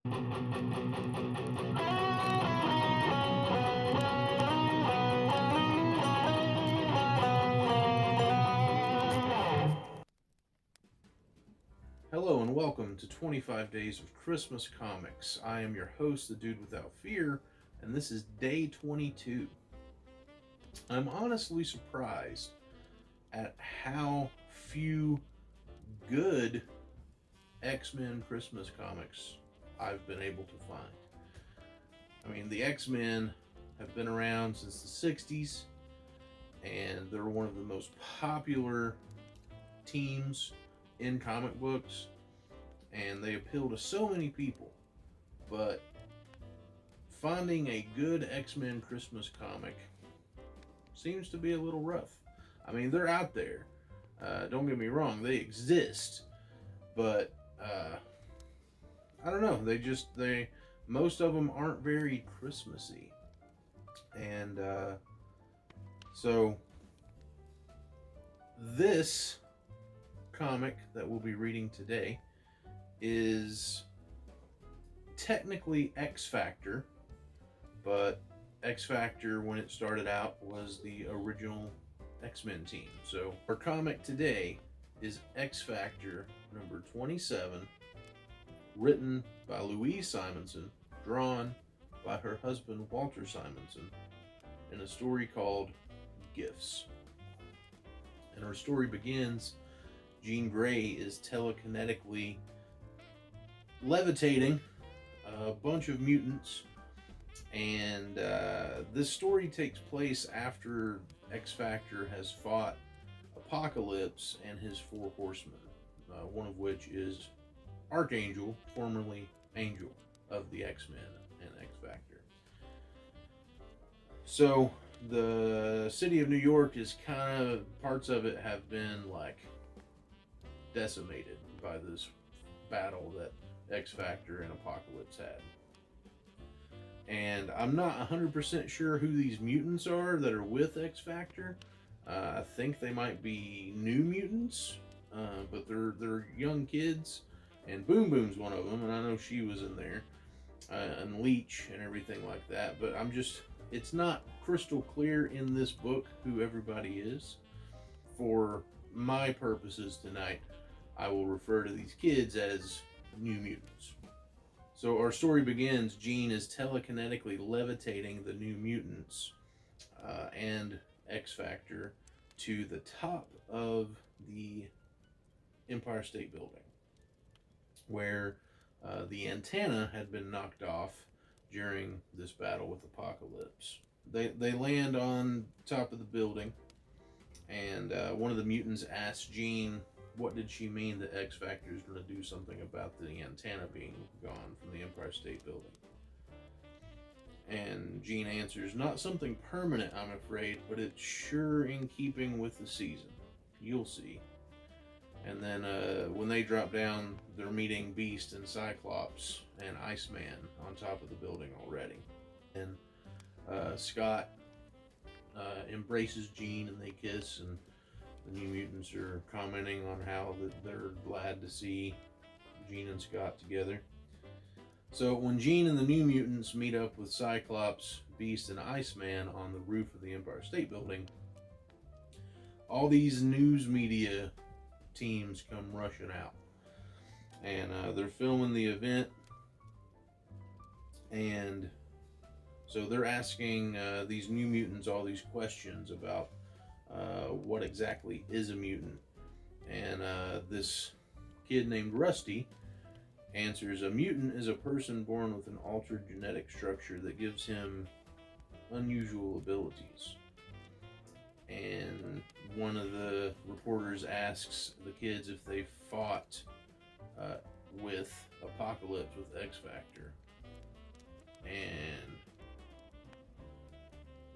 Hello and welcome to 25 Days of Christmas Comics. I am your host, the Dude Without Fear, and this is day 22. I'm honestly surprised at how few good X-Men Christmas comics I've been able to find. I mean, the X-Men have been around since the 60s, and they're one of the most popular teams in comic books, and they appeal to so many people. But finding a good X-Men Christmas comic seems to be a little rough. I mean, they're out there. Don't get me wrong, they exist, but I don't know. They most of them aren't very Christmassy, and so this comic that we'll be reading today is technically X Factor, but X Factor, when it started out, was the original X-Men team. So our comic today is X Factor number 27, written by Louise Simonson, drawn by her husband Walter Simonson, in a story called Gifts. And our story begins. Jean Grey is telekinetically levitating a bunch of mutants, and this story takes place after X Factor has fought Apocalypse and his four horsemen, one of which is Archangel, formerly Angel of the X-Men and X Factor. So the city of New York is kind of, parts of it have been like decimated by this battle that X Factor and Apocalypse had. And I'm not 100% sure who these mutants are that are with X Factor. I think they might be new mutants, but they're young kids. And Boom Boom's one of them, and I know she was in there, and Leech and everything like that. But it's not crystal clear in this book who everybody is. For my purposes tonight, I will refer to these kids as New Mutants. So our story begins. Jean is telekinetically levitating the New Mutants and X Factor to the top of the Empire State Building, where the antenna had been knocked off during this battle with Apocalypse. They land on top of the building, and one of the mutants asks Jean, what did she mean that X Factor is going to do something about the antenna being gone from the Empire State Building? And Jean answers, not something permanent, I'm afraid, but it's sure in keeping with the season. You'll see. And then when they drop down, they're meeting Beast and Cyclops and Iceman on top of the building already. And Scott embraces Jean and they kiss, and the New Mutants are commenting on how they're glad to see Jean and Scott together. So when Jean and the New Mutants meet up with Cyclops, Beast, and Iceman on the roof of the Empire State Building, all these news media teams come rushing out. And they're filming the event. And so they're asking these New Mutants all these questions about what exactly is a mutant. And this kid named Rusty answers, a mutant is a person born with an altered genetic structure that gives him unusual abilities. And one of the reporters asks the kids if they fought with Apocalypse with X Factor. And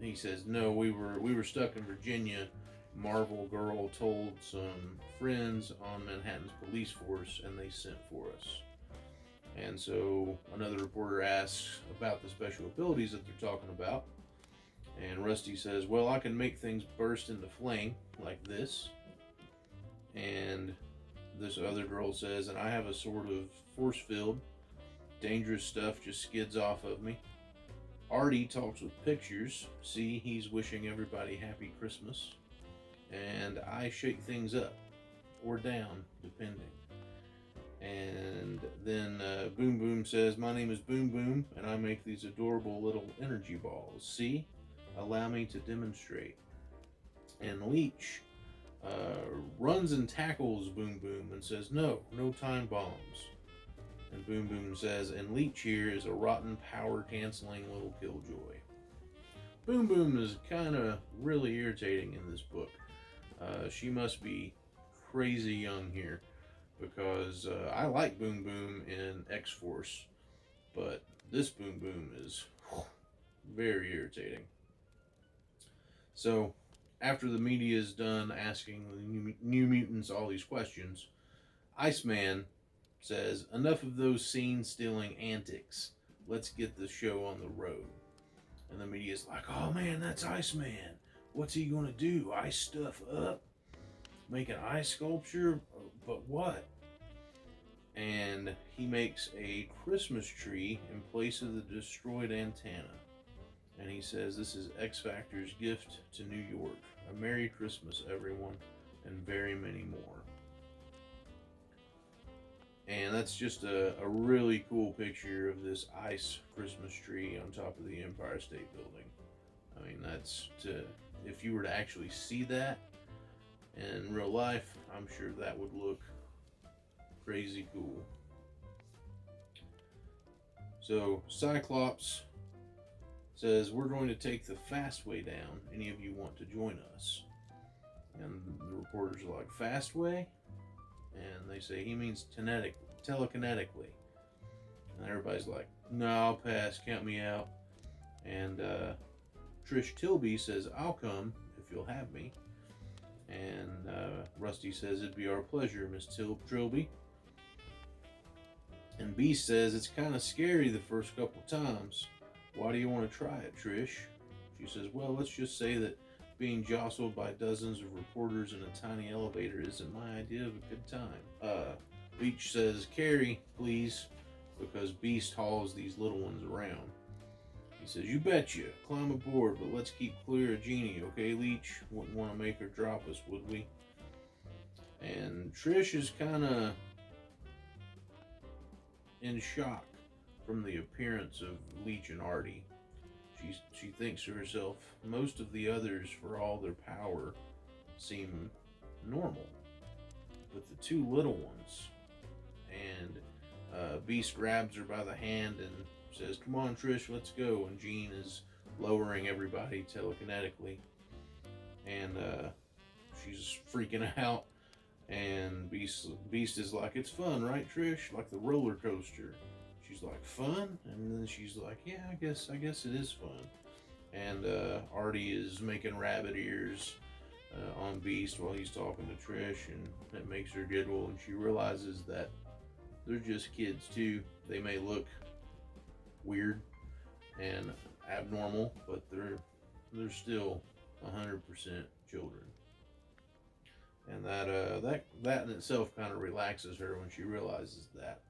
he says, no, we were stuck in Virginia. Marvel Girl told some friends on Manhattan's police force, and they sent for us. And so another reporter asks about the special abilities that they're talking about. And Rusty says, well, I can make things burst into flame like this. And this other girl says, and I have a sort of force field Dangerous stuff just skids off of me. Artie talks with pictures. See, he's wishing everybody happy Christmas. And I shake things up or down, depending. And then Boom Boom says, my name is Boom Boom, and I make these adorable little energy balls. See? Allow me to demonstrate. And Leech runs and tackles Boom Boom and says, no time bombs. And Boom Boom says, and Leech here is a rotten, power-canceling little killjoy. Boom Boom is kind of really irritating in this book. She must be crazy young here, because I like Boom Boom in X-Force, but this Boom Boom is very irritating. So, after the media is done asking the New Mutants all these questions, Iceman says, enough of those scene-stealing antics. Let's get the show on the road. And the media's like, oh man, that's Iceman. What's he gonna do? Ice stuff up? Make an ice sculpture? But what? And he makes a Christmas tree in place of the destroyed antenna. And he says, this is X Factor's gift to New York. A Merry Christmas, everyone, and very many more. And that's just a really cool picture of this ice Christmas tree on top of the Empire State Building. I mean, if you were to actually see that in real life, I'm sure that would look crazy cool. So Cyclops says, we're going to take the fast way down. Any of you want to join us? And the reporters are like, fast way? And they say, he means telekinetically. And everybody's like, no, I'll pass, count me out. And Trish Tilby says, I'll come if you'll have me. And Rusty says, it'd be our pleasure, Miss Trilby. And Beast says, it's kind of scary the first couple times. Why do you want to try it, Trish? She says, well, let's just say that being jostled by dozens of reporters in a tiny elevator isn't my idea of a good time. Leech says, Carrie, please, because Beast hauls these little ones around. He says, you betcha, climb aboard, but let's keep clear of Jeannie, okay, Leech? Wouldn't want to make her drop us, would we? And Trish is kind of in shock from the appearance of Leech and Artie. She thinks to herself, most of the others, for all their power, seem normal. But the two little ones. And Beast grabs her by the hand and says, come on, Trish, let's go. And Jean is lowering everybody telekinetically. And she's freaking out. And Beast is like, it's fun, right, Trish? Like the roller coaster. She's like, fun? And then she's like, yeah, I guess it is fun. And Artie is making rabbit ears on Beast while he's talking to Trish, and that makes her giggle, and she realizes that they're just kids too. They may look weird and abnormal, but they're still 100% children. And that in itself kind of relaxes her when she realizes that.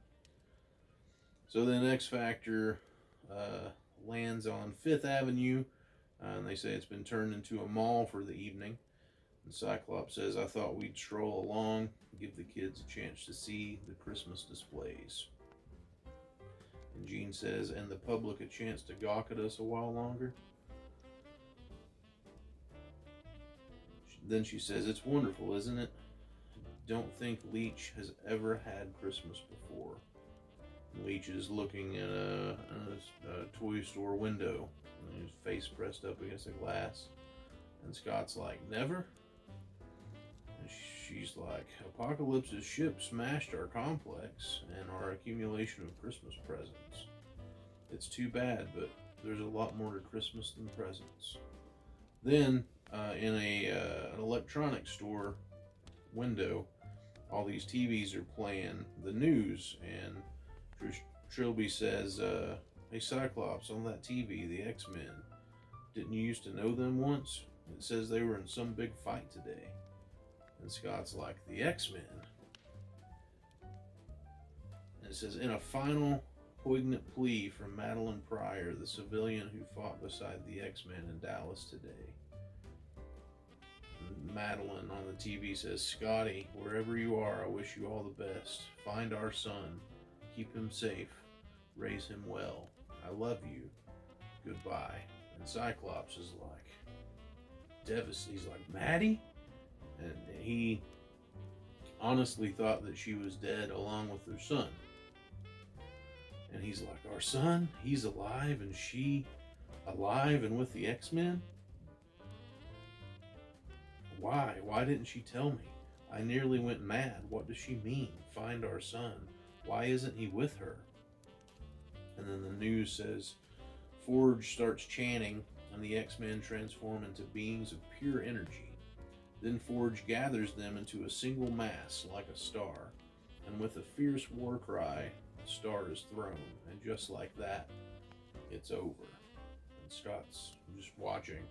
So then X Factor lands on 5th Avenue, and they say it's been turned into a mall for the evening. And Cyclops says, I thought we'd stroll along, give the kids a chance to see the Christmas displays. And Jean says, and the public a chance to gawk at us a while longer. Then she says, it's wonderful, isn't it? Don't think Leech has ever had Christmas before. Leech is looking at a toy store window, and his face pressed up against the glass. And Scott's like, never? And she's like, Apocalypse's ship smashed our complex and our accumulation of Christmas presents. It's too bad, but there's a lot more to Christmas than presents. Then, in an electronics store window, all these TVs are playing the news, and Trilby says, hey Cyclops, on that TV, the XMen, didn't you used to know them once? It says they were in some big fight today. And Scott's like, the XMen? And it says, in a final poignant plea from Madeline Pryor, the civilian who fought beside the X-Men in Dallas today. Madeline on the TV says, Scotty, wherever you are, I wish you all the best. Find our son. Keep him safe. Raise him well. I love you. Goodbye. And Cyclops is like, devastated. He's like, Maddie? And he honestly thought that she was dead along with her son. And he's like, our son? He's alive and she alive and with the X-Men? Why? Why didn't she tell me? I nearly went mad. What does she mean? Find our son. Why isn't he with her? And then the news says, Forge starts chanting and the X-Men transform into beings of pure energy. Then Forge gathers them into a single mass like a star, and with a fierce war cry, the star is thrown, and just like that, it's over. And Scott's just watching,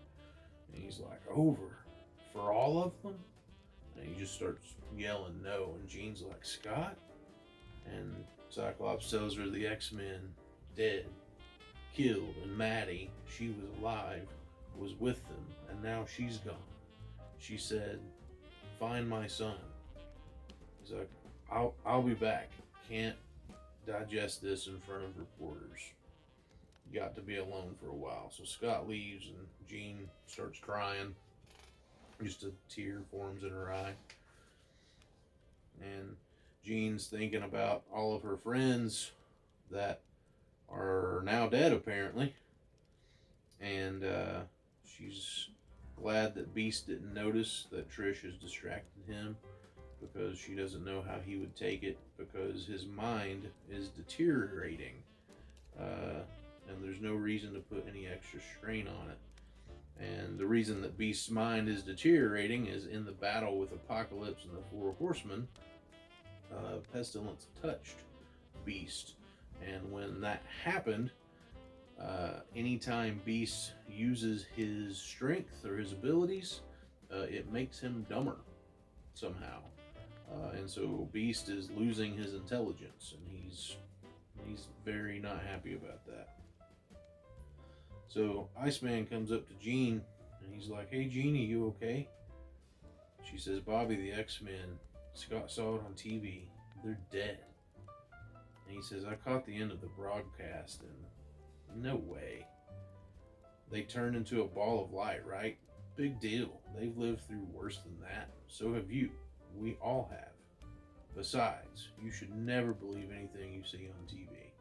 and he's like, over? For all of them? And he just starts yelling no, and Jean's like, Scott? And Cyclops tells her the X-Men dead, killed, and Maddie, she was alive, was with them, and now she's gone. She said, find my son. He's like, I'll be back. Can't digest this in front of reporters. Got to be alone for a while. So Scott leaves and Jean starts crying. Just a tear forms in her eye. And Jean's thinking about all of her friends that are now dead, apparently. And she's glad that Beast didn't notice that Trish has distracted him, because she doesn't know how he would take it, because his mind is deteriorating. And there's no reason to put any extra strain on it. And the reason that Beast's mind is deteriorating is in the battle with Apocalypse and the Four Horsemen, Pestilence touched Beast. And when that happened, anytime Beast uses his strength or his abilities, it makes him dumber somehow. And so Beast is losing his intelligence, and he's very not happy about that. So Iceman comes up to Jean, and he's like, hey Jean, are you okay? She says, Bobby, the X-Men, Scott saw it on TV, they're dead. And he says, I caught the end of the broadcast, and no way. They turned into a ball of light, right? Big deal. They've lived through worse than that. So have you. We all have. Besides, you should never believe anything you see on TV.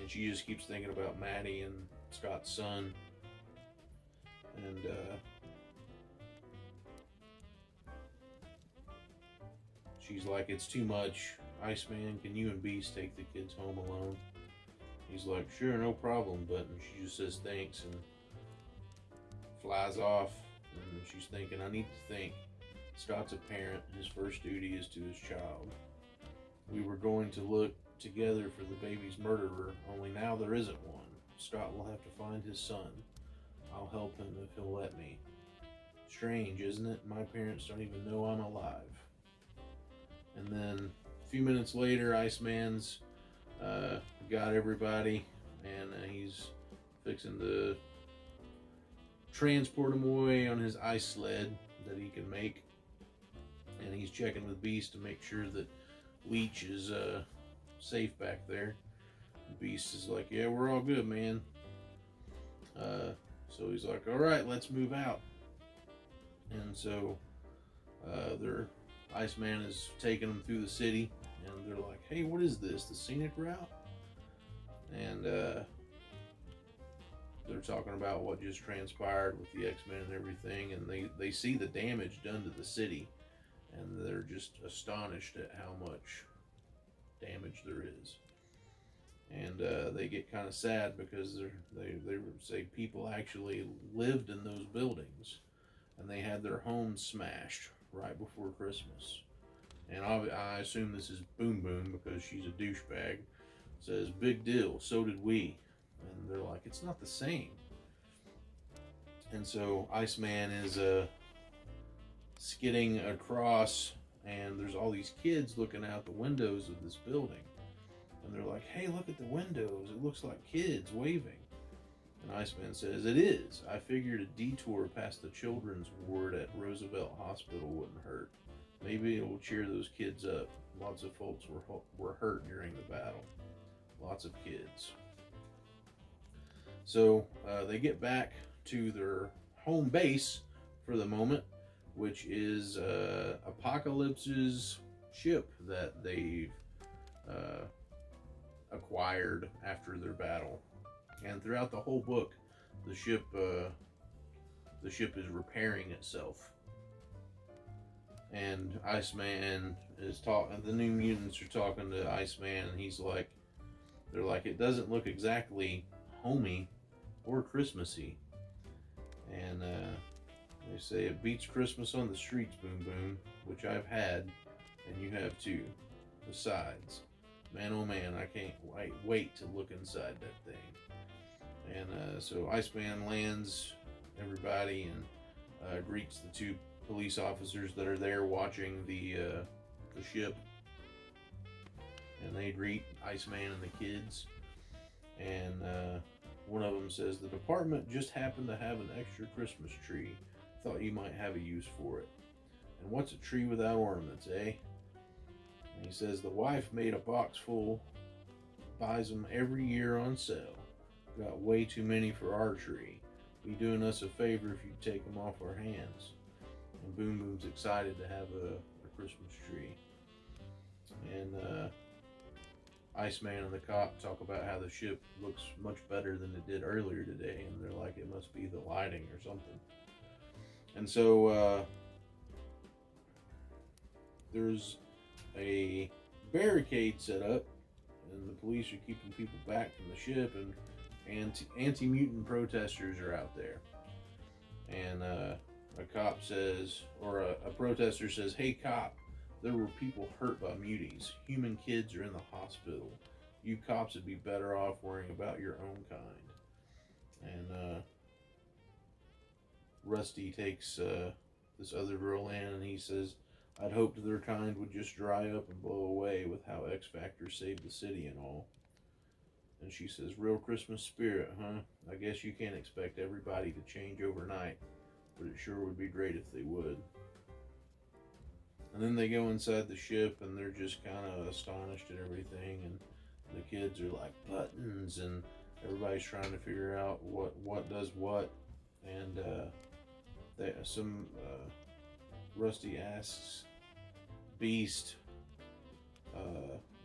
And she just keeps thinking about Maddie and Scott's son. And she's like, it's too much. Iceman, can you and Beast take the kids home alone? He's like, sure, no problem, but and she just says thanks and flies off. And she's thinking, I need to think. Scott's a parent. His first duty is to his child. We were going to look together for the baby's murderer, only now there isn't one. Scott will have to find his son. I'll help him if he'll let me. Strange, isn't it? My parents don't even know I'm alive. And then a few minutes later, Iceman's got everybody, and he's fixing to transport them away on his ice sled that he can make. And he's checking with Beast to make sure that Leech is safe back there. Beast is like, yeah, we're all good, man. So he's like, all right, let's move out. And so their Iceman is taking them through the city, and they're like, hey, what is this, the scenic route? And they're talking about what just transpired with the X-Men and everything, and they see the damage done to the city, and they're just astonished at how much damage there is. And they get kind of sad because they say people actually lived in those buildings, and they had their homes smashed right before Christmas. And I assume this is Boom Boom, because she's a douchebag. Says, big deal, so did we. And they're like, it's not the same. And so Iceman is skidding across, and there's all these kids looking out the windows of this building. And they're like, hey, look at the windows. It looks like kids waving. And Iceman says, it is. I figured a detour past the children's ward at Roosevelt Hospital wouldn't hurt. Maybe it will cheer those kids up. Lots of folks were hurt during the battle. Lots of kids. So they get back to their home base for the moment, which is Apocalypse's ship that they've acquired after their battle. And throughout the whole book, the ship is repairing itself. And Iceman is talking. The New Mutants are talking to Iceman, and they're like, it doesn't look exactly homey or Christmassy. And they say it beats Christmas on the streets, Boom Boom, which I've had, and you have too. Besides, man, oh man, I can't wait to look inside that thing. And so Iceman lands everybody and greets the two police officers that are there watching the ship. And they greet Iceman and the kids. And one of them says, the department just happened to have an extra Christmas tree. Thought you might have a use for it. And what's a tree without ornaments, eh? And he says, the wife made a box full, buys them every year on sale. Got way too many for our tree. Be doing us a favor if you take them off our hands. And Boom Boom's excited to have a Christmas tree. And Iceman and the cop talk about how the ship looks much better than it did earlier today, and they're like, it must be the lighting or something. And so there's a barricade set up, and the police are keeping people back from the ship, and anti-mutant protesters are out there. And a cop says, or a protester says, hey cop, there were people hurt by muties. Human kids are in the hospital. You cops would be better off worrying about your own kind. And Rusty takes this other girl in, and he says, I'd hoped their kind would just dry up and blow away with how X Factor saved the city and all. And she says, real Christmas spirit, huh? I guess you can't expect everybody to change overnight, but it sure would be great if they would. And then they go inside the ship, and they're just kind of astonished at everything, and the kids are like, buttons, and everybody's trying to figure out what does what. And Rusty asks Beast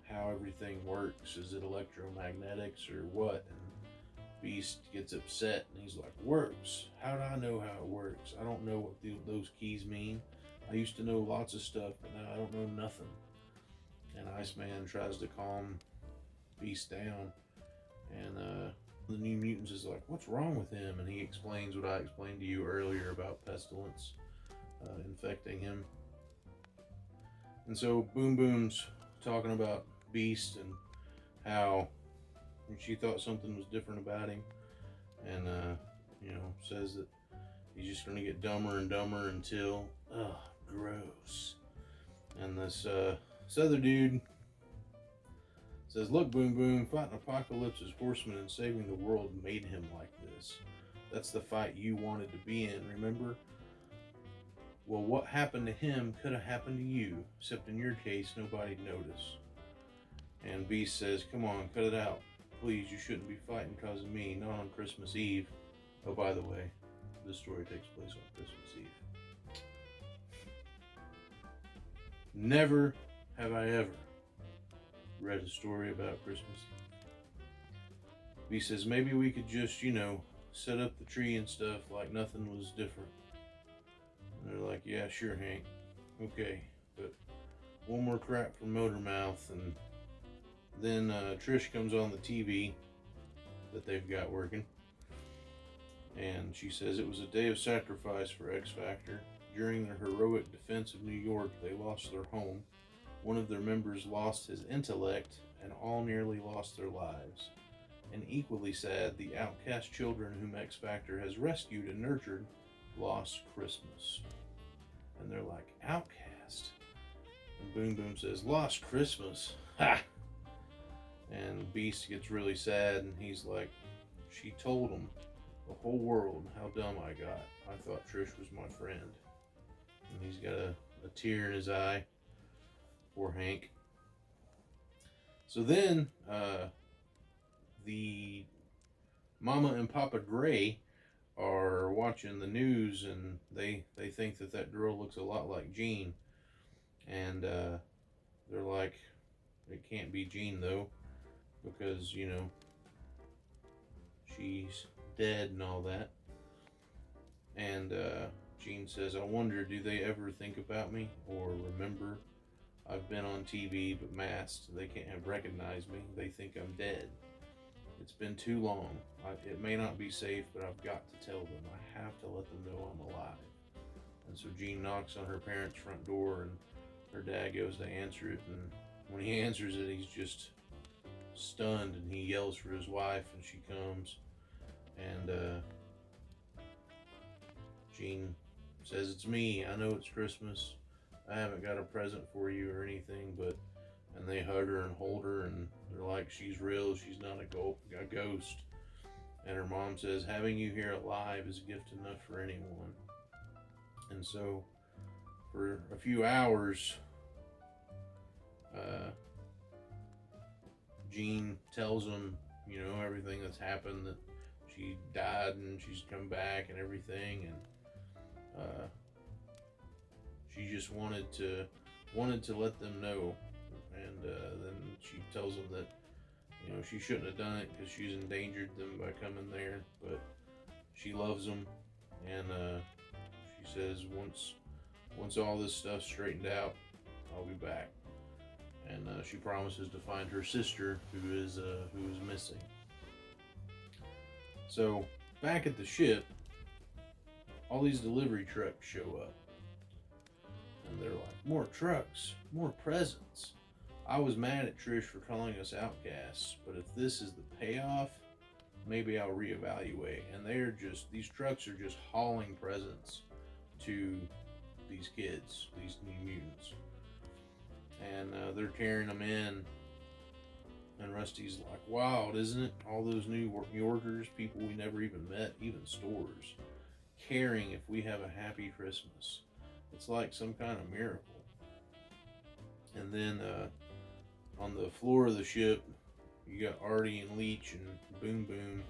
how everything works. Is it electromagnetics or what? And Beast gets upset, and he's like, works? How do I know how it works? I don't know what those keys mean. I used to know lots of stuff, but now I don't know nothing. And Iceman tries to calm Beast down, and the New Mutants is like, what's wrong with him? And he explains what I explained to you earlier about pestilence infecting him. And so Boom Boom's talking about Beast and how she thought something was different about him, and says that he's just going to get dumber and dumber until, gross. And this other dude says, look, Boom Boom, fighting Apocalypse's horsemen and saving the world made him like this. That's the fight you wanted to be in, remember? Well, what happened to him could have happened to you, except in your case, nobody'd notice. And Beast says, come on, cut it out. Please, you shouldn't be fighting because of me, not on Christmas Eve. Oh, by the way, this story takes place on Christmas Eve. Never have I ever read a story about Christmas Eve. Beast says, maybe we could just, set up the tree and stuff like nothing was different. And they're like, yeah, sure, Hank. Okay, but one more crap from Motormouth, and then Trish comes on the TV that they've got working, and she says it was a day of sacrifice for X Factor. During their heroic defense of New York, they lost their home. One of their members lost his intellect, and all nearly lost their lives. And equally sad, the outcast children whom X Factor has rescued and nurtured lost Christmas. And they're like, outcast? And Boom Boom says, lost Christmas? Ha! And Beast gets really sad, and he's like, she told him, the whole world, how dumb I got. I thought Trish was my friend. And he's got a tear in his eye. Poor Hank. So then, the Mama and Papa Gray are watching the news, and they think that girl looks a lot like Jean. And they're like, it can't be Jean though, because, you know, she's dead and all that. And Jean says, I wonder, do they ever think about me or remember I've been on TV but masked? They can't have recognized me. They think I'm dead. It's been too long. It may not be safe, but I've got to tell them. I have to let them know I'm alive. And so Jean knocks on her parents' front door, and her dad goes to answer it. And when he answers it, he's just stunned, and he yells for his wife, and she comes. And Jean says, it's me. I know it's Christmas. I haven't got a present for you or anything, but... And they hug her and hold her, and they're like, she's real, she's not a ghost. And her mom says, having you here alive is a gift enough for anyone. And so, for a few hours, Jean tells them, you know, everything that's happened, that she died and she's come back and everything, and she just wanted to let them know. And then she tells them that, you know, she shouldn't have done it because she's endangered them by coming there, but she loves them. And she says, once all this stuff's straightened out, I'll be back. And she promises to find her sister who is missing. So back at the ship, all these delivery trucks show up, and they're like, more trucks, more presents. I was mad at Trish for calling us outcasts, but if this is the payoff, maybe I'll reevaluate. And these trucks are just hauling presents to these kids, these new mutants. And they're carrying them in. And Rusty's like, wild, isn't it? All those New Yorkers, people we never even met, even stores, caring if we have a happy Christmas. It's like some kind of miracle. And then on the floor of the ship, you got Artie and Leech and Boom Boom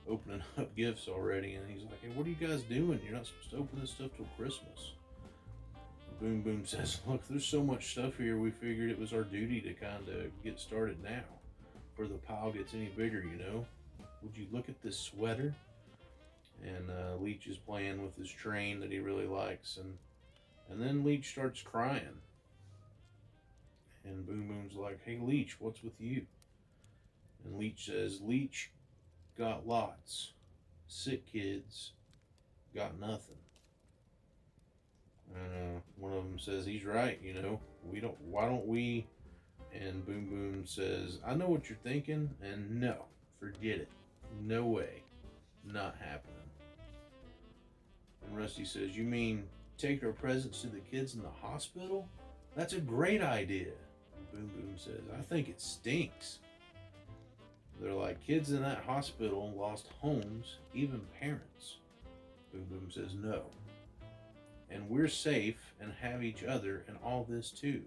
opening up gifts already. And he's like, hey, what are you guys doing? You're not supposed to open this stuff till Christmas. And Boom Boom says, look, there's so much stuff here, we figured it was our duty to kind of get started now, before the pile gets any bigger, you know? Would you look at this sweater? And Leech is playing with his train that he really likes. And then Leech starts crying. And Boom Boom's like, hey, Leech, what's with you? And Leech says, Leech got lots. Sick kids got nothing. And one of them says, he's right, you know. Why don't we... And Boom Boom says, I know what you're thinking, and no, forget it. No way. Not happening. And Rusty says, you mean take our presents to the kids in the hospital? That's a great idea. Boom Boom says, I think it stinks. They're like, kids in that hospital lost homes, even parents. Boom Boom says, no. And we're safe and have each other and all this too.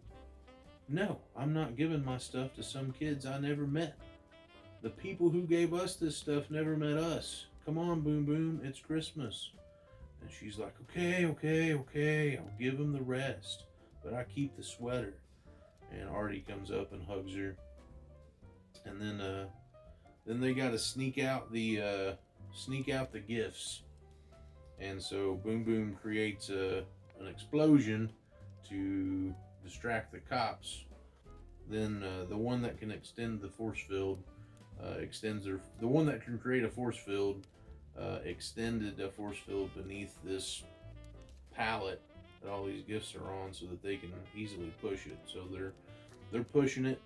No, I'm not giving my stuff to some kids I never met. The people who gave us this stuff never met us. Come on, Boom Boom, it's Christmas. And she's like, okay, I'll give them the rest, but I keep the sweater. And Artie comes up and hugs her. And then they got to sneak out the gifts. And so Boom Boom creates an explosion to distract the cops. Then the one that can extend the force field the one that can create a force field extended a force field beneath this pallet that all these gifts are on, so that they can easily push it. So they're pushing it,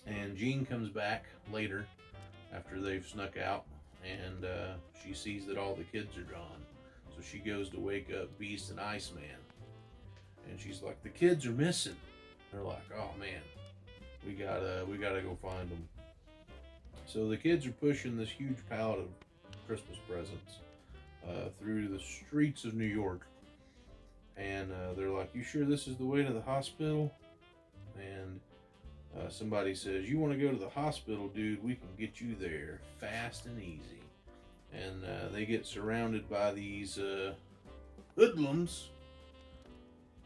and Jean comes back later after they've snuck out, and she sees that all the kids are gone. So she goes to wake up Beast and Iceman, and she's like, the kids are missing. They're like, oh man. We gotta go find them. So the kids are pushing this huge pallet of Christmas presents through the streets of New York, and they're like, "You sure this is the way to the hospital?" And somebody says, "You want to go to the hospital, dude? We can get you there fast and easy." And they get surrounded by these hoodlums,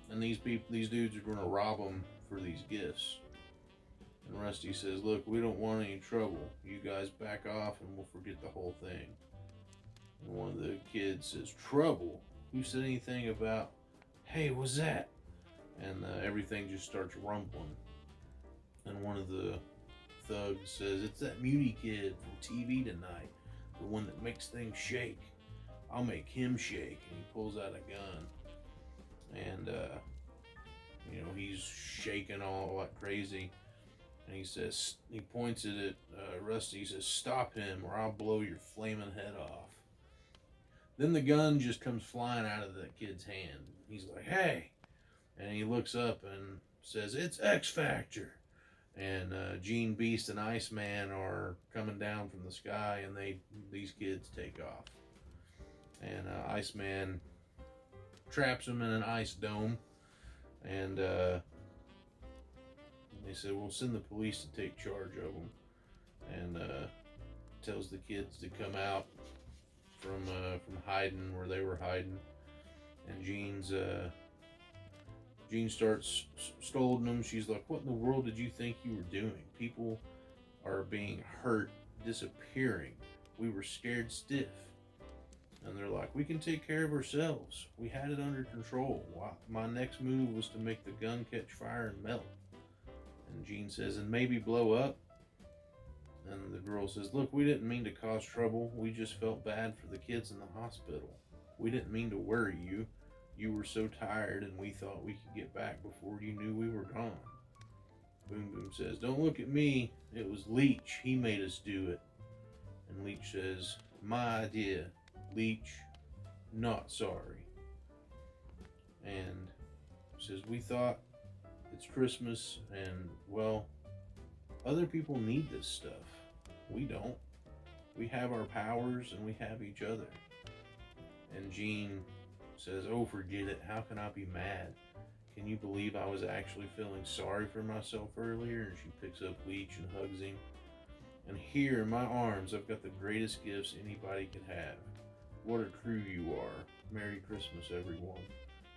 and these dudes are going to rob them for these gifts. And Rusty says, "Look, we don't want any trouble. You guys back off, and we'll forget the whole thing." And one of the kids says, "Trouble? Who said anything about? Hey, what's that?" And everything just starts rumbling. And one of the thugs says, "It's that Muty kid from TV tonight, the one that makes things shake. I'll make him shake." And he pulls out a gun, and he's shaking all like crazy. And he points it at Rusty. He says, "Stop him, or I'll blow your flaming head off." Then the gun just comes flying out of the kid's hand. He's like, "Hey!" And he looks up and says, "It's X Factor." And Gene Beast and Iceman are coming down from the sky, and these kids take off. And Iceman traps them in an ice dome, and they said, "We'll send the police to take charge of them," and tells the kids to come out from hiding where they were hiding. And Jean starts scolding them. She's like, "What in the world did you think you were doing? People are being hurt, disappearing. We were scared stiff." And they're like, "We can take care of ourselves. We had it under control. My next move was to make the gun catch fire and melt." And Jean says, "And maybe blow up?" And the girl says, "Look, we didn't mean to cause trouble. We just felt bad for the kids in the hospital. We didn't mean to worry you. You were so tired, and we thought we could get back before you knew we were gone." Boom Boom says, "Don't look at me. It was Leech. He made us do it." And Leech says, "My idea. Leech, not sorry." And says, "We thought it's Christmas, and, well, other people need this stuff. We don't. We have our powers, and we have each other." And Jean says, "Oh, forget it. How can I be mad? Can you believe I was actually feeling sorry for myself earlier?" And she picks up Leech and hugs him. "And here in my arms, I've got the greatest gifts anybody could have. What a crew you are. Merry Christmas, everyone.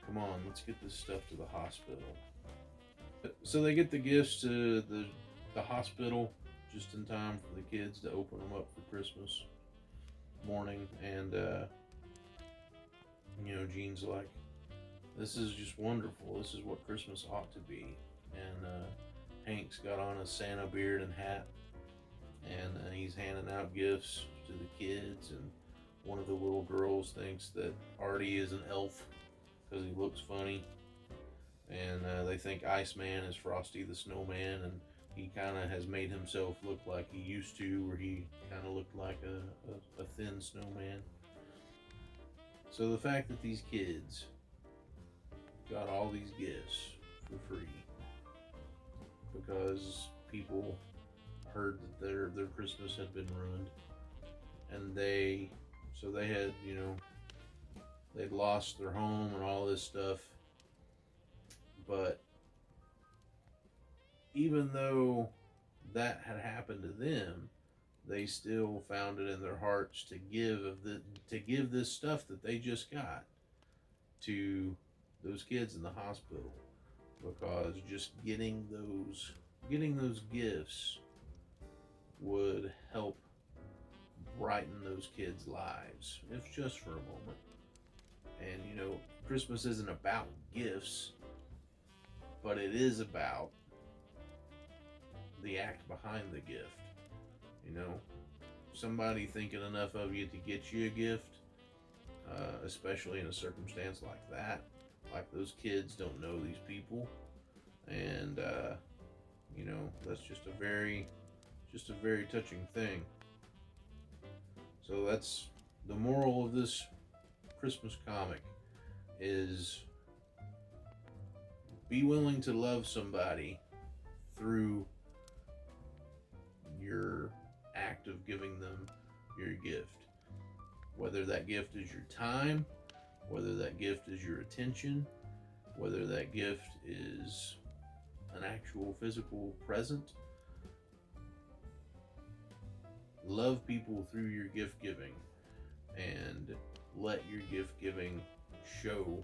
Come on, let's get this stuff to the hospital." So they get the gifts to the hospital just in time for the kids to open them up for Christmas morning. And Jean's like, "This is just wonderful. This is what Christmas ought to be." And Hank's got on a Santa beard and hat, and he's handing out gifts to the kids. And one of the little girls thinks that Artie is an elf because he looks funny. And they think Iceman is Frosty the Snowman, and he kind of has made himself look like he used to, where he kind of looked like a thin snowman. So the fact that these kids got all these gifts for free because people heard that their Christmas had been ruined, and they had, they'd lost their home and all this stuff. But even though that had happened to them, they still found it in their hearts to give this stuff that they just got to those kids in the hospital, because just getting those gifts would help brighten those kids' lives, if just for a moment. And Christmas isn't about gifts, but it is about the act behind the gift. Somebody thinking enough of you to get you a gift, especially in a circumstance like that. Like, those kids don't know these people, and that's just a very touching thing. So that's the moral of this Christmas comic: is be willing to love somebody through your act of giving them your gift. Whether that gift is your time, whether that gift is your attention, whether that gift is an actual physical present. Love people through your gift giving, and let your gift giving show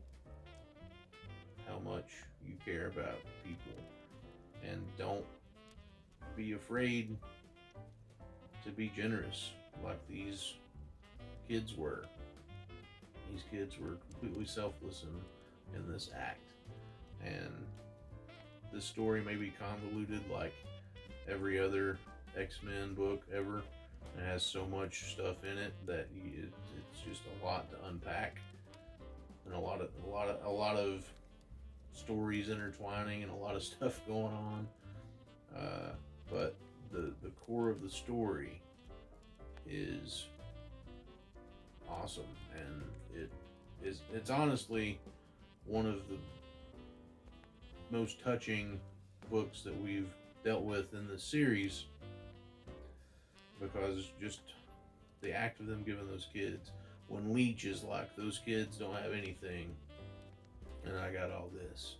how much you care about people. And don't be afraid to be generous like these kids were. These kids were completely selfless in this act. And this story may be convoluted like every other X-Men book ever. It has so much stuff in it that it's just a lot to unpack, and a lot of stories intertwining, and a lot of stuff going on. But the core of the story is awesome, and it's honestly one of the most touching books that we've dealt with in this series, because just the act of them giving those kids, when Leech is like, those kids don't have anything and I got all this,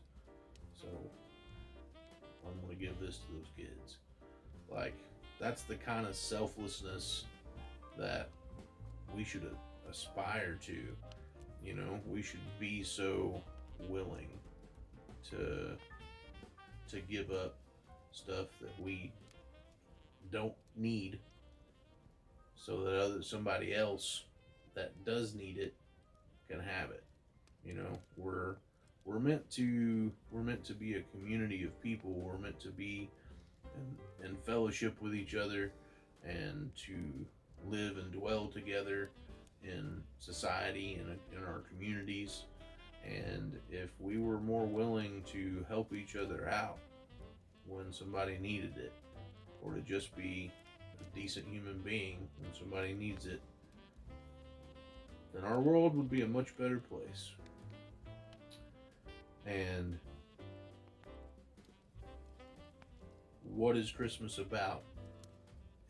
so I'm gonna give this to those kids. Like, that's the kind of selflessness that we should aspire to. You know, we should be so willing to give up stuff that we don't need, so that somebody else that does need it can have it. You know, we're meant to be a community of people. We're meant to be in fellowship with each other, and to live and dwell together in society and in our communities. And if we were more willing to help each other out when somebody needed it, or to just be a decent human being when somebody needs it, then our world would be a much better place. And what is Christmas about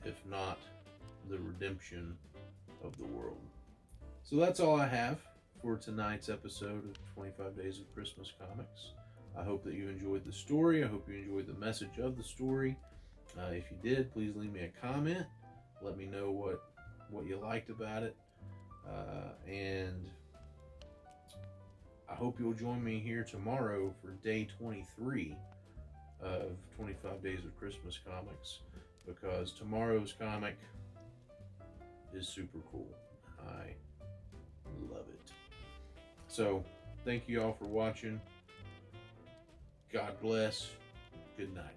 if not the redemption of the world? So that's all I have for tonight's episode of 25 Days of Christmas Comics. I hope that you enjoyed the story. I hope you enjoyed the message of the story. If you did, please leave me a comment. Let me know what you liked about it. And I hope you'll join me here tomorrow for day 23 of 25 Days of Christmas Comics, because tomorrow's comic is super cool. I love it. So, thank you all for watching. God bless. Good night.